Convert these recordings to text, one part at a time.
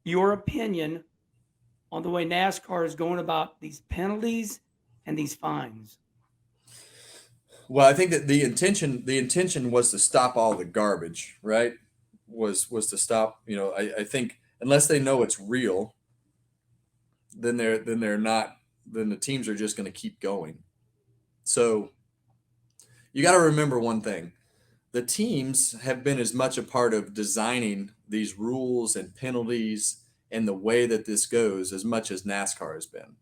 your opinion on the way NASCAR is going about these penalties and these fines. Well, I think that the intention was to stop all the garbage, right? Was to stop. I think unless they know it's real, then they're not. Then the teams are just going to keep going. So you got to remember one thing: the teams have been as much a part of designing these rules and penalties and the way that this goes as much as NASCAR has been.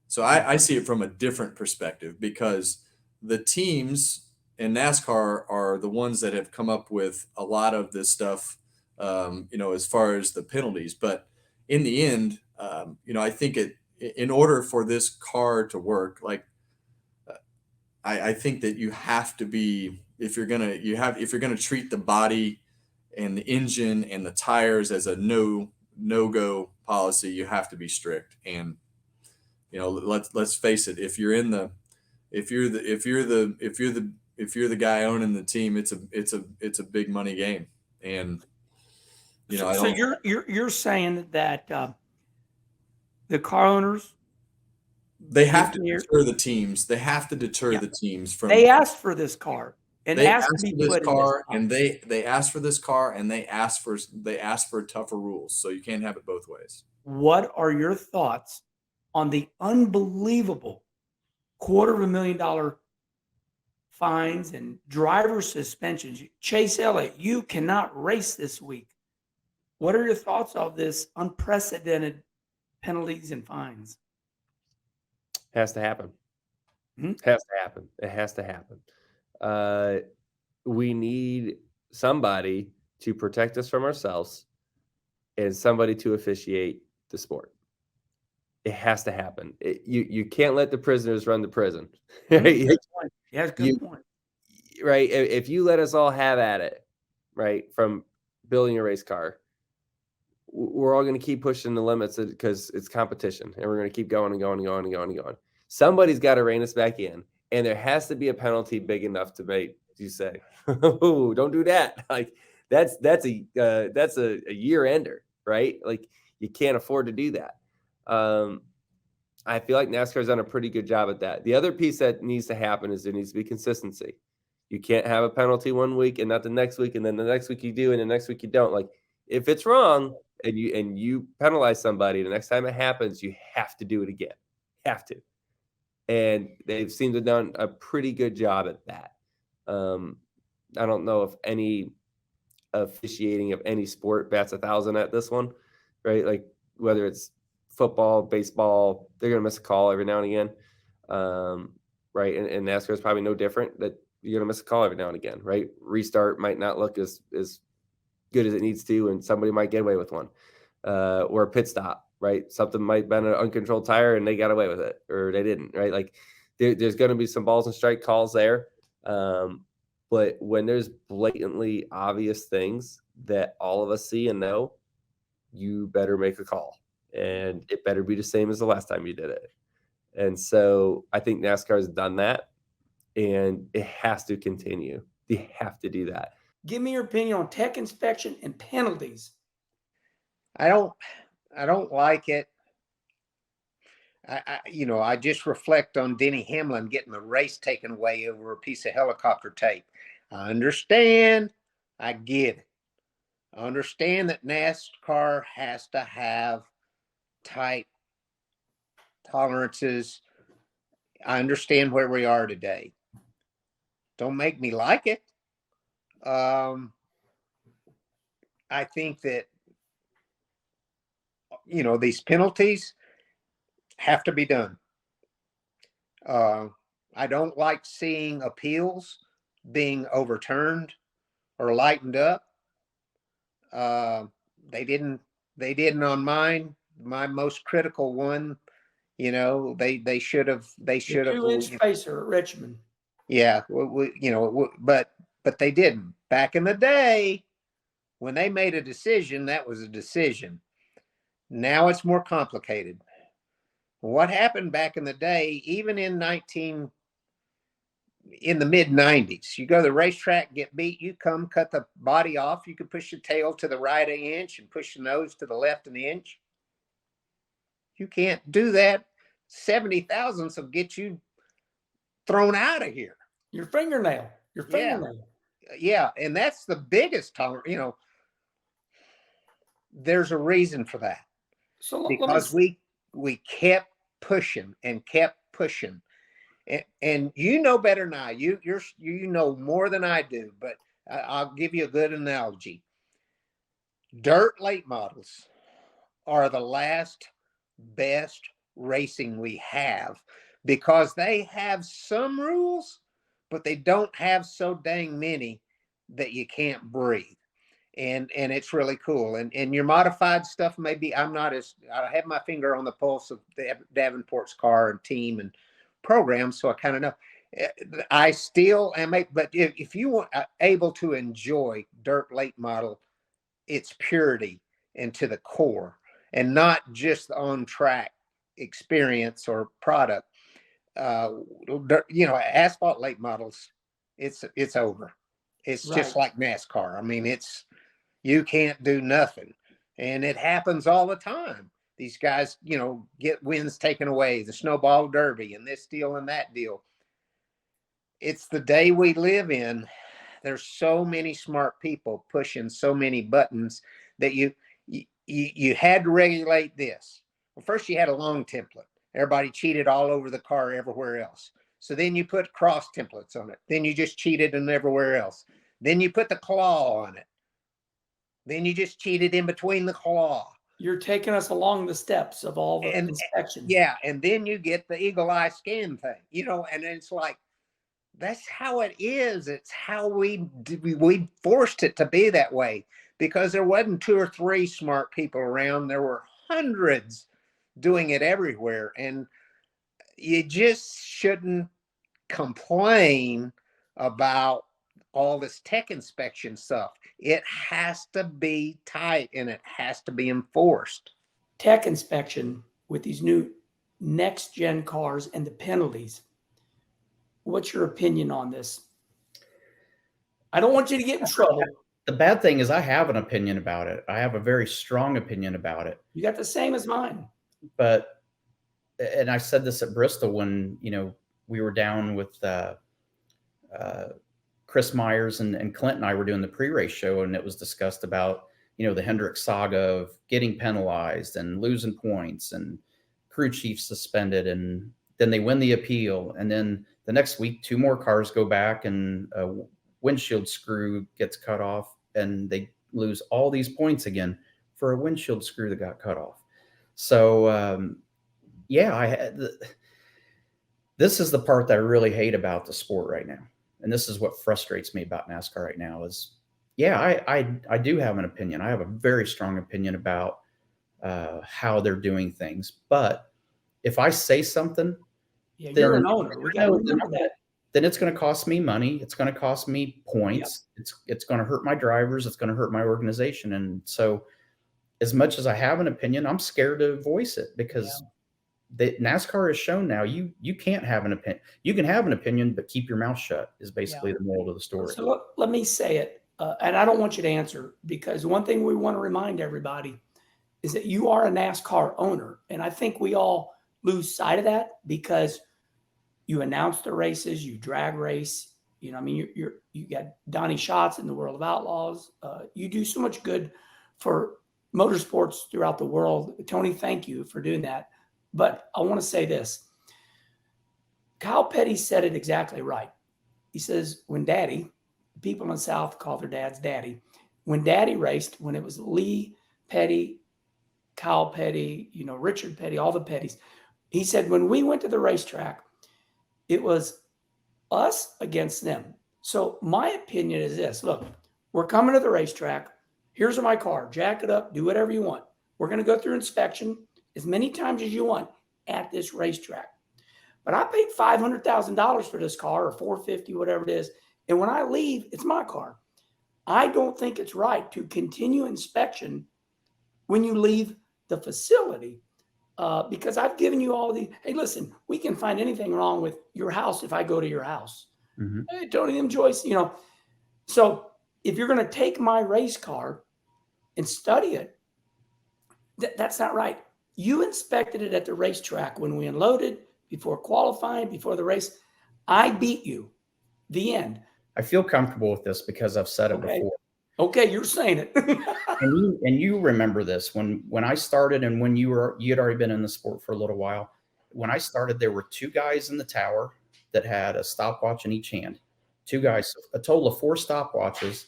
So I see it from a different perspective because the teams in NASCAR are the ones that have come up with a lot of this stuff, as far as the penalties. But in the end, I think in order for this car to work, like I think that you have to be if you're gonna treat the body and the engine and the tires as a no go policy, you have to be strict. And let's face it, if you're the guy owning the team, it's a big money game. And So, I so don't. you're saying that the car owners They give have to me your, deter the teams. They have to deter yeah, the teams from. they asked for this car and They asked to asked be for this put in this car, car. and they asked for this car, and they asked for tougher rules. So you can't have it both ways. What are your thoughts on the unbelievable $250,000 fines and driver suspensions? Chase Elliott, you cannot race this week. What are your thoughts of this unprecedented penalties and fines? Has to happen. Hmm? Has to happen. It has to happen. We need somebody to protect us from ourselves and somebody to officiate the sport. It has to happen. You can't let the prisoners run the prison. Right? Good point. Yes, good You, point. right? If you let us all have at it, right, from building a race car, we're all going to keep pushing the limits because it's competition, and we're going to keep going and going and going and going and going. Somebody's got to rein us back in, and there has to be a penalty big enough to make you say, "Oh, don't do that." Like that's a year ender, right? Like you can't afford to do that. I feel like NASCAR's done a pretty good job at that. The other piece that needs to happen is there needs to be consistency. You can't have a penalty one week and not the next week, and then the next week you do, and the next week you don't. Like if it's wrong and you penalize somebody, the next time it happens, you have to do it again. Have to. And they've seemed to have done a pretty good job at that. I don't know if any officiating of any sport bats 1,000 at this one, right? Like whether it's football, baseball, they're gonna miss a call every now and again, right? And NASCAR is probably no different. That you're gonna miss a call every now and again, right? Restart might not look as good as it needs to, and somebody might get away with one, or a pit stop, right? Something might have been an uncontrolled tire and they got away with it, or they didn't, right? Like there's going to be some balls and strike calls there. But when there's blatantly obvious things that all of us see and know, you better make a call, and it better be the same as the last time you did it. And so I think NASCAR has done that, and it has to continue. They have to do that. Give me your opinion on tech inspection and penalties. I don't like it. I just reflect on Denny Hamlin getting the race taken away over a piece of helicopter tape. I understand. I get it. I understand that NASCAR has to have tight tolerances. I understand where we are today. Don't make me like it. I think that, these penalties have to be done. I don't like seeing appeals being overturned or lightened up. They didn't on mine. My most critical one, they should have. The 2-inch spacer at Richmond. Yeah, but they didn't. Back in the day, when they made a decision, that was a decision. Now it's more complicated. What happened back in the day, even in in the mid 90s. You go to the racetrack, get beat, you come cut the body off. You could push the tail to the right an inch and push the nose to the left an inch. You can't do that. 70 thousandths will get you thrown out of here. Your fingernail. Your Yeah. fingernail. Yeah. And that's the biggest tolerance. You know, there's a reason for that. So Because we kept pushing and kept pushing. And you know better than I. You know more than I do, but I'll give you a good analogy. Dirt late models are the last best racing we have because they have some rules, but they don't have so dang many that you can't breathe. And it's really cool. And your modified stuff, maybe I have my finger on the pulse of Davenport's car and team and program, so I kind of know. I still am, but if you want able to enjoy dirt late model, its purity and to the core, and not just the on track experience or product. Asphalt late models, it's over. It's just like NASCAR. I mean, you can't do nothing, and it happens all the time. These guys, get wins taken away, the snowball derby and this deal and that deal. It's the day we live in. There's so many smart people pushing so many buttons that you had to regulate this. Well, first you had a long template. Everybody cheated all over the car everywhere else. So then you put cross templates on it. Then you just cheated in everywhere else. Then you put the claw on it. Then you just cheated in between the claw. You're taking us along the steps of all the inspections. Yeah, and then you get the eagle eye scan thing, and it's like, that's how it is. It's how we forced it to be that way because there wasn't 2 or 3 smart people around. There were hundreds doing it everywhere. And you just shouldn't complain about all this tech inspection stuff. It has to be tight and it has to be enforced. Tech inspection with these new next gen cars and the penalties. What's your opinion on this? I don't want you to get in trouble. The bad thing is I have an opinion about it. I have a very strong opinion about it. You got the same as mine. But, and I said this at Bristol when, we were down with Chris Myers and Clint and I were doing the pre-race show, and it was discussed about, the Hendrick saga of getting penalized and losing points and crew chief suspended, and then they win the appeal. And then the next week, 2 more cars go back and a windshield screw gets cut off, and they lose all these points again for a windshield screw that got cut off. So, this is the part that I really hate about the sport right now. And this is what frustrates me about NASCAR right now is, I do have an opinion. I have a very strong opinion about how they're doing things. But if I say something, then you're an owner. We got to remember that. Then it's going to cost me money. It's going to cost me points. Yeah. It's going to hurt my drivers. It's going to hurt my organization. And so as much as I have an opinion, I'm scared to voice it because NASCAR has shown now you can't have an opinion. You can have an opinion, but keep your mouth shut is basically the moral of the story. So let me say it, and I don't want you to answer, because one thing we want to remind everybody is that you are a NASCAR owner, and I think we all lose sight of that because you announce the races, you drag race. You got Donnie Schatz in the World of Outlaws. You do so much good for motorsports throughout the world. Tony, thank you for doing that. But I want to say this. Kyle Petty said it exactly right. He says, when Daddy, people in the South call their dads Daddy. When Daddy raced, when it was Lee Petty, Kyle Petty, Richard Petty, all the Pettys, he said, when we went to the racetrack, it was us against them. So my opinion is this. Look, we're coming to the racetrack. Here's my car. Jack it up. Do whatever you want. We're going to go through inspection as many times as you want at this racetrack. But I paid $500,000 for this car, or $450,000, whatever it is. And when I leave, it's my car. I don't think it's right to continue inspection when you leave the facility because I've given you all the, hey, listen, we can find anything wrong with your house if I go to your house. Mhm. Tony M. Joyce, So if you're going to take my race car and study it, that's not right. You inspected it at the racetrack when we unloaded, before qualifying, before the race. I beat you. The end. I feel comfortable with this because I've said it Okay. before. Okay, you're saying it. And you remember this when I started, and when you had already been in the sport for a little while. When I started, there were 2 guys in the tower that had a stopwatch in each hand. 2 guys, a total of 4 stopwatches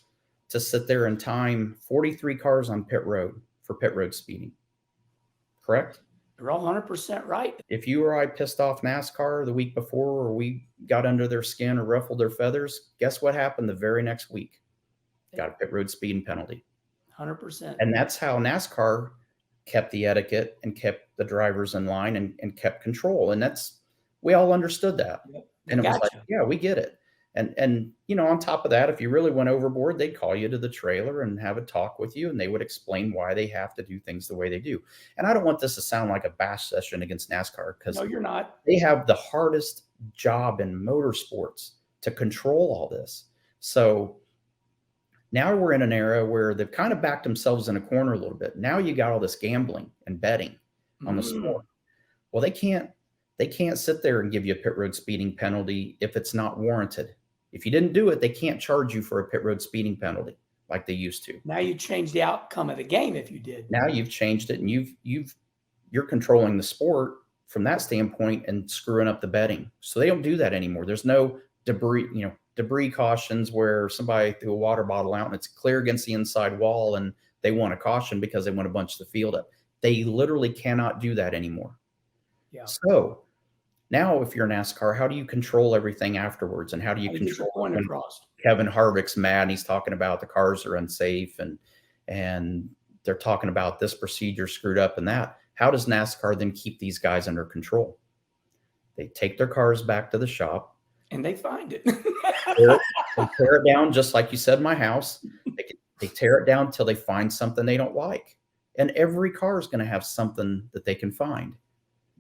to sit there and time 43 cars on pit road for pit road speeding. Correct? You're all 100% right. If you or I pissed off NASCAR the week before, or we got under their skin or ruffled their feathers, guess what happened the very next week? Got a pit road speeding penalty. 100%. And that's how NASCAR kept the etiquette and kept the drivers in line and kept control. And we all understood that. Yep. And it was like, Gotcha. yeah, we get it. And on top of that, if you really went overboard, they'd call you to the trailer and have a talk with you, and they would explain why they have to do things the way they do. And I don't want this to sound like a bash session against NASCAR, because No, you're not. they have the hardest job in motorsports to control all this. So now we're in an era where they've kind of backed themselves in a corner a little bit. Now you got all this gambling and betting on the sport. Well, they can't sit there and give you a pit road speeding penalty if it's not warranted. If you didn't do it, they can't charge you for a pit road speeding penalty like they used to. Now you changed the outcome of the game if you did. Now you've changed it, and you're controlling the sport from that standpoint and screwing up the betting. So they don't do that anymore. There's no debris cautions where somebody threw a water bottle out and it's clear against the inside wall and they want a caution because they want to bunch the field up. They literally cannot do that anymore. Yeah. So now if you're NASCAR, how do you control everything afterwards? And how do you How do you get control your point when across? Kevin Harvick's mad and he's talking about the cars are unsafe and they're talking about this procedure screwed up and that? How does NASCAR then keep these guys under control? They take their cars back to the shop. And they find it. They tear it down, just like you said, my house. They tear it down till they find something they don't like. And every car is going to have something that they can find.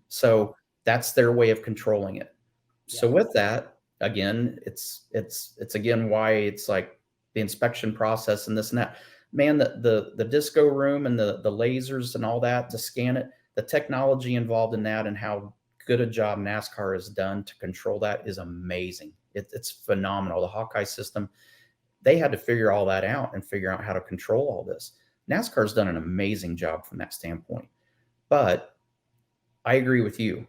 So that's their way of controlling it. So with that, again, it's again why it's like the inspection process and this and that. Man, the disco room and the lasers and all that to scan it, the technology involved in that and how good a job NASCAR has done to control that is amazing. It's phenomenal. The Hawkeye system, they had to figure all that out and figure out how to control all this. NASCAR's done an amazing job from that standpoint. But I agree with you.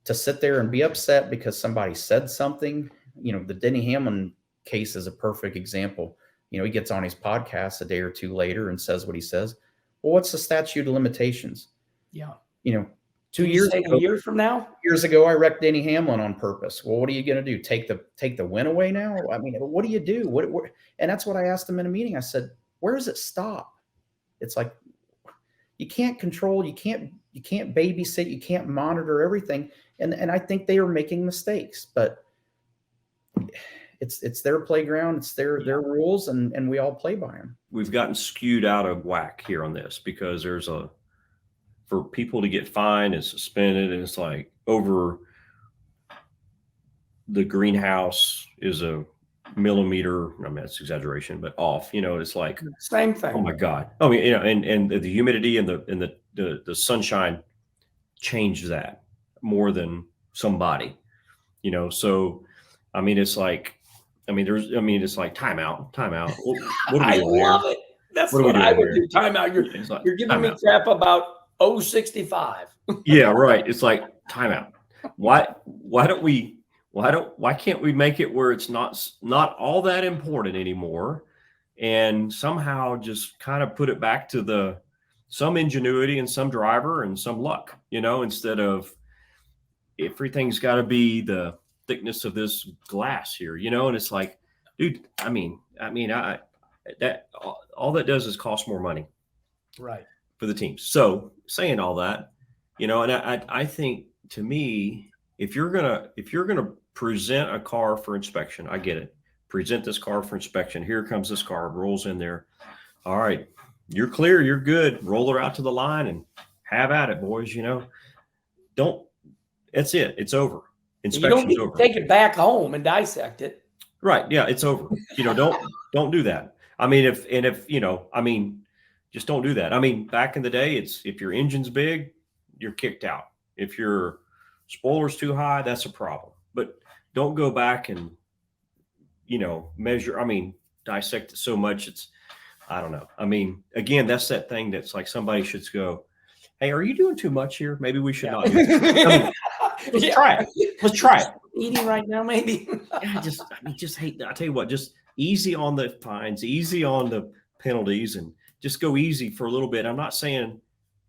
To sit there and be upset because somebody said something, the Denny Hamlin case is a perfect example. He gets on his podcast a day or two later and says what he says. Well, what's the statute of limitations? Yeah. 2 years ago, a year from now? Years ago, I wrecked Denny Hamlin on purpose. Well, what are you going to do? Take the win away now? I mean, what do you do? What? And that's what I asked him in a meeting. I said, where does it stop? It's like, you can't control, you can't babysit, you can't monitor everything. And I think they are making mistakes, but it's their playground, it's their rules, and we all play by them. We've gotten skewed out of whack here on this because for people to get fined and suspended, and it's like over the greenhouse is a millimeter. I mean, that's exaggeration, but off. It's like Same thing. oh my God. I mean, and the humidity and the sunshine changed that more than somebody. So I mean, it's like it's like timeout. What I are we doing love here? it. That's What are we what I doing would here? do. Timeout. It's like, You're giving me timeout. crap about 065. Yeah, right. It's like timeout. Why can't we make it where it's not all that important anymore, and somehow just kind of put it back to some ingenuity and some driver and some luck, instead of everything's got to be the thickness of this glass here, and it's like, dude, that all that does is cost more money. Right. For the teams. So saying all that, and I think, to me, if you're gonna present a car for inspection, I get it. Present this car for inspection. Here comes this car, rolls in there. All right, you're clear, you're good. Roll her out to the line and have at it, boys. That's it. It's over. Inspection's over. Take it back home and dissect it. Right. Yeah, it's over. Don't do that. I mean, just don't do that. I mean, back in the day, it's if your engine's big, you're kicked out. If your spoiler's too high, that's a problem. But don't go back and, measure, dissect it so much. I don't know. I mean, again, that's that thing that's like somebody should go, hey, are you doing too much here? Maybe we should not do this. Let's try it. Let's try it. Eating right now, maybe. I just hate that. I tell you what, just easy on the fines, easy on the penalties, and just go easy for a little bit. I'm not saying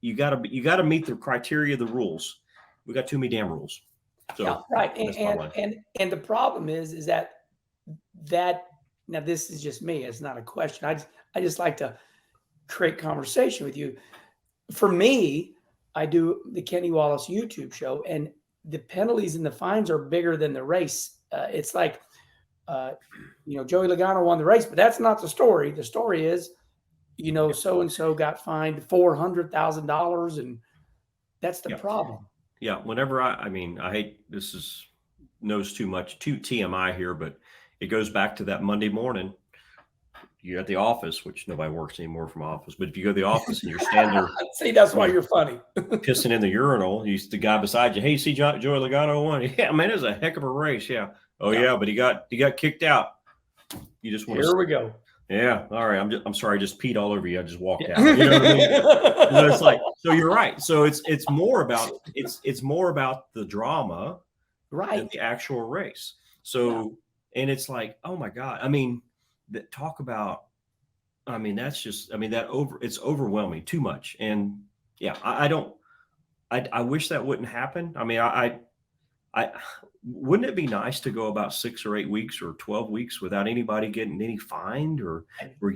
you got to meet the criteria of the rules. We got too many damn rules. So Yeah, right. And the problem is that now this is just me. It's not a question. I just like to create conversation with you. For me, I do the Kenny Wallace YouTube show, and the penalties and the fines are bigger than the race. It's like, Joey Logano won the race, but that's not the story. The story is, so-and-so got fined $400,000, and that's the problem. Yeah. Whenever I hate, this knows too much, too TMI here, but it goes back to that Monday morning. You're at the office, which nobody works anymore from office, but if you go to the office and you're standing there, see, that's why you're funny. pissing in the urinal, the guy beside you, hey, see Joey Logano won. Yeah, man, it was a heck of a race. Yeah. Oh yeah, but he got kicked out. You just want Here we go. Yeah. All right. I'm sorry. I just peed all over you. I just walked out. You know what I mean? So it's like, so you're right. So it's more about the drama, right, than the actual race. So, and it's like, oh my God. I mean, talk about, that's just, it's overwhelming, too much. And yeah, I wish that wouldn't happen. I mean, I wouldn't it be nice to go about 6 or 8 weeks or 12 weeks without anybody getting any fined or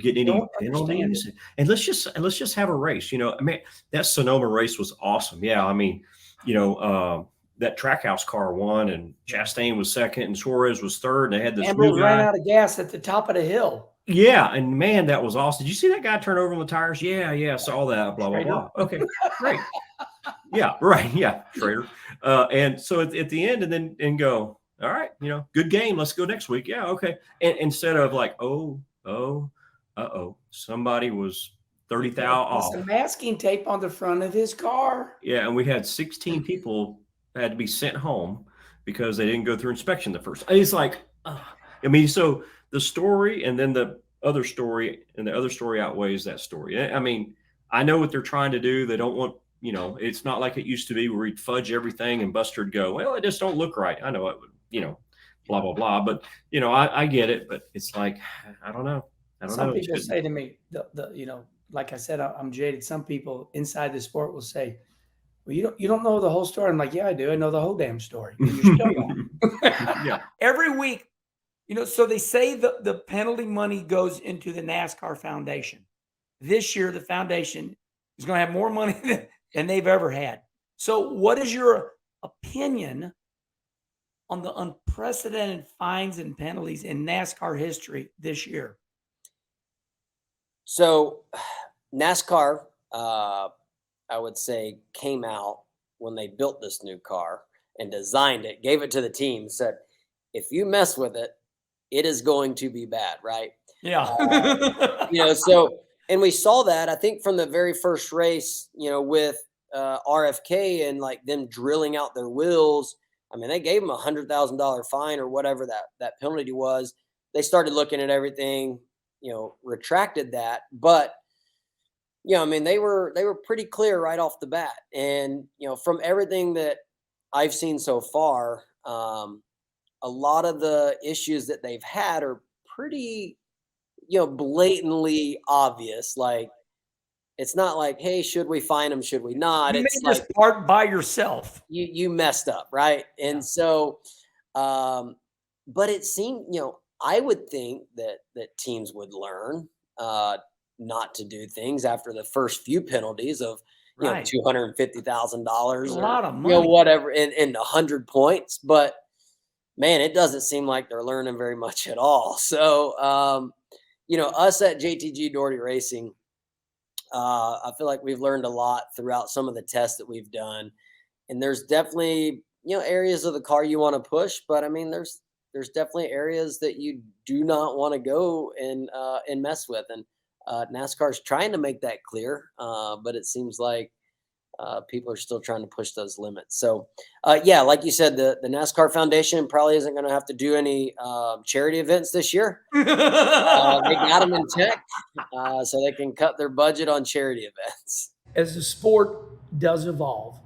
getting any penalties? And let's just have a race. That Sonoma race was awesome. Yeah. That Trackhouse car won, and Chastain was second, and Suarez was third, and they had this Ambrose ran out of gas at the top of the hill. Yeah, and man, that was awesome. Did you see that guy turn over on the tires? Yeah, saw that. Blah blah blah. Okay, great. Yeah, right. Yeah, Schrader. And so at the end, and go, all right, good game. Let's go next week. Yeah, okay. And instead of like, somebody was 30,000 off. Some masking tape on the front of his car. Yeah, and we had 16 people had to be sent home because they didn't go through inspection the first. It's like, so the story and then the other story, and the other story outweighs that story. I know what they're trying to do. They don't want, it's not like it used to be where we'd fudge everything and Buster would go, well, it just don't look right. I know it would, blah, blah, blah. But, I get it, but it's like, I don't know. Some people say to me, like I said, I'm jaded. Some people inside the sport will say, well, you don't know the whole story. I'm like, yeah, I do. I know the whole damn story. You're still wrong. Yeah. Every week, so they say the penalty money goes into the NASCAR Foundation. This year, the foundation is going to have more money than they've ever had. So what is your opinion on the unprecedented fines and penalties in NASCAR history this year? So NASCAR, I would say, came out when they built this new car and designed it, gave it to the team, said, if you mess with it, it is going to be bad, right? Yeah. And we saw that, I think, from the very first race, with RFK and like them drilling out their wheels. They gave them $100,000 fine or whatever that penalty was. They started looking at everything, retracted that. But they were pretty clear right off the bat. And, from everything that I've seen so far, a lot of the issues that they've had are pretty, blatantly obvious. Like, it's not like, hey, should we fine them? Should we not? You it's may just park by yourself. You messed up. Right. And so, but it seemed, I would think that teams would learn, not to do things after the first few penalties of $250,000, a lot of money, whatever, and 100 points. But man, it doesn't seem like they're learning very much at all. So, us at JTG Doherty Racing, I feel like we've learned a lot throughout some of the tests that we've done, and there's definitely areas of the car you want to push, but there's there's definitely areas that you do not want to go and mess with. And NASCAR's trying to make that clear, but it seems like people are still trying to push those limits. So, yeah, like you said, the NASCAR Foundation probably isn't going to have to do any charity events this year. They got them in tech, so they can cut their budget on charity events. As the sport does evolve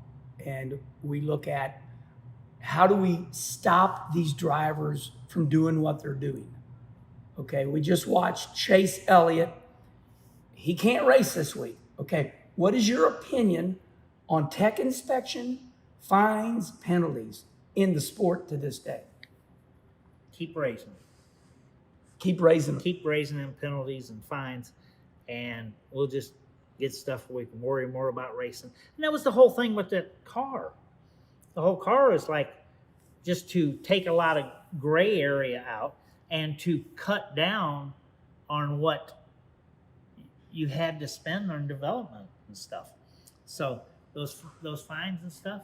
and we look at how do we stop these drivers from doing what they're doing? Okay, we just watched Chase Elliott. He can't race this week. Okay, what is your opinion on tech inspection, fines, penalties in the sport to this day? Keep raising. Keep raising them. Keep raising them penalties and fines, and we'll just get stuff where we can worry more about racing. And that was the whole thing with that car. The whole car is like just to take a lot of gray area out and to cut down on what you had to spend on development and stuff. So those fines and stuff,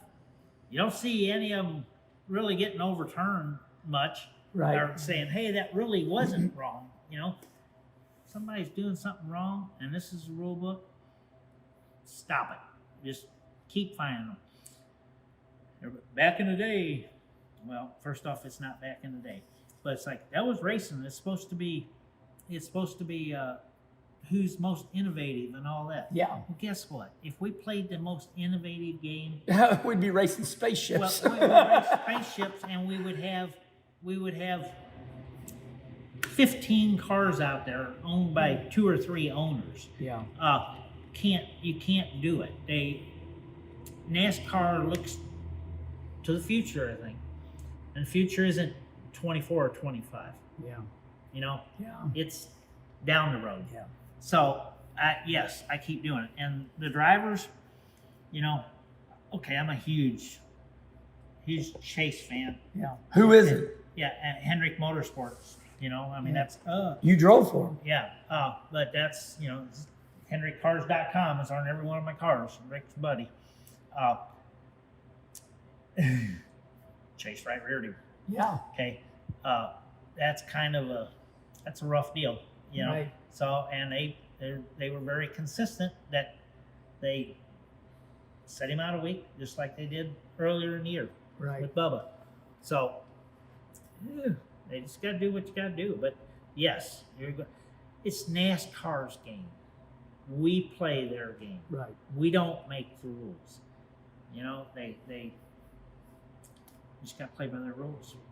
you don't see any of them really getting overturned much. Right. Or saying, hey, that really wasn't wrong. You know, somebody's doing something wrong and this is the rule book. Stop it. Just keep fining them. Back in the day, well, first off, it's not back in the day, but it's like that was racing. It's supposed to be who's most innovative and all that. Yeah. Well, guess what? If we played the most innovative game, We'd be racing spaceships. well, we would race spaceships, and we would have 15 cars out there owned by 2 or 3 owners. Yeah. You can't do it. NASCAR looks to the future, I think, and the future isn't 24 or 25. Yeah. You know, Yeah. it's down the road. Yeah. So yes, I keep doing it, and the drivers, you know, okay, I'm a huge Chase fan. Yeah. Who is it? Yeah, Hendrick Motorsports. You know, I mean that's You drove for him. yeah. But that's, you know, HendrickCars.com is on every one of my cars. Rick's buddy. Chase right rear view. Yeah. Okay. That's kind of a rough deal, you know. Right. So, and they were very consistent that they set him out a week just like they did earlier in the year Right. with Bubba. So they just got to do what you got to do. But yes, it's NASCAR's game. We play their game. Right. We don't make the rules. You know, they just got to play by their rules.